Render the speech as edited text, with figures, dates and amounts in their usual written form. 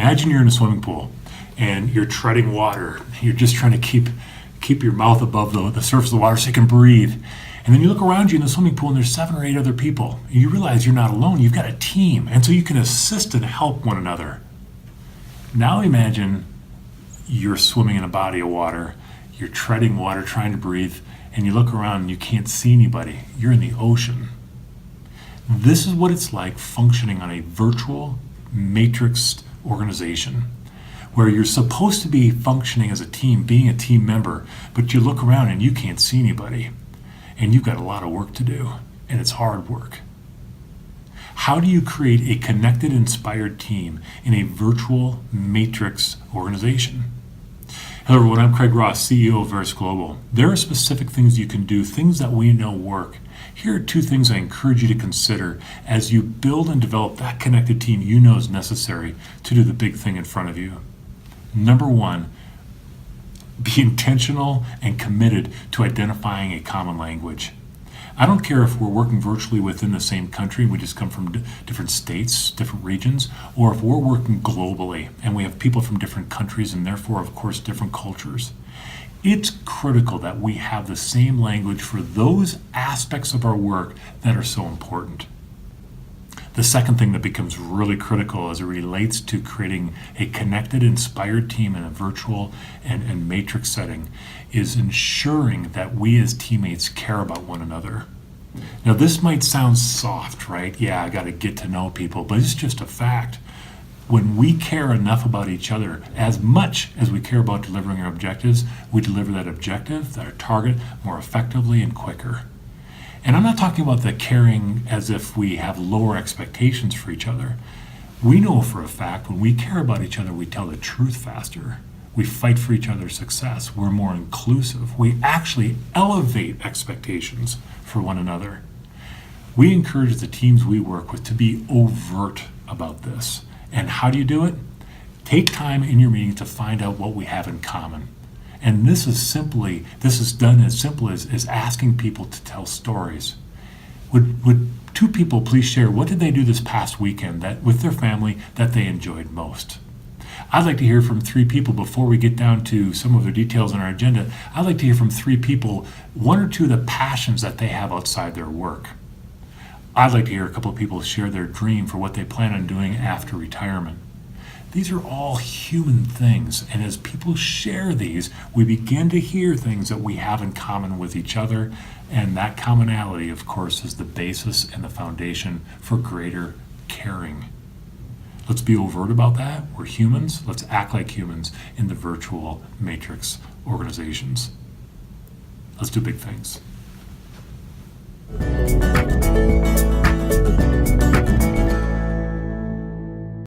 Imagine you're in a swimming pool and you're treading water. You're just trying to keep your mouth above the surface of the water so you can breathe. And then you look around you in the swimming pool and there's 7 or 8 other people. And you realize you're not alone. You've got a team. And so you can assist and help one another. Now imagine you're swimming in a body of water. You're treading water, trying to breathe. And you look around and you can't see anybody. You're in the ocean. This is what it's like functioning on a virtual, matrixed organization where you're supposed to be functioning as a team, being a team member, but you look around and you can't see anybody. And you've got a lot of work to do, and it's hard work. How do you create a connected, inspired team in a virtual matrix organization? Hello everyone, I'm Craig Ross, CEO of Verus Global. There are specific things you can do, things that we know work. Here are 2 things I encourage you to consider as you build and develop that connected team you know is necessary to do the big thing in front of you. Number 1, be intentional and committed to identifying a common language. I don't care if we're working virtually within the same country, we just come from different states, different regions, or if we're working globally and we have people from different countries and therefore, of course, different cultures. It's critical that we have the same language for those aspects of our work that are so important. The second thing that becomes really critical as it relates to creating a connected, inspired team in a virtual and matrix setting is ensuring that we as teammates care about one another. Now, this might sound soft, right? Yeah, I got to get to know people, but it's just a fact. When we care enough about each other, as much as we care about delivering our objectives, we deliver that objective, that target, more effectively and quicker. And I'm not talking about the caring as if we have lower expectations for each other. We know for a fact when we care about each other, we tell the truth faster. We fight for each other's success. We're more inclusive. We actually elevate expectations for one another. We encourage the teams we work with to be overt about this. And how do you do it? Take time in your meeting to find out what we have in common. And this is done as simple as asking people to tell stories. Would 2 people please share what did they do this past weekend that with their family that they enjoyed most? I'd like to hear from 3 people before we get down to some of the details on our agenda. I'd like to hear from 3 people, 1 or 2 of the passions that they have outside their work. I'd like to hear a couple of people share their dream for what they plan on doing after retirement. These are all human things, and as people share these, we begin to hear things that we have in common with each other, and that commonality, of course, is the basis and the foundation for greater caring. Let's be overt about that. We're humans. Let's act like humans in the virtual matrix organizations. Let's do big things.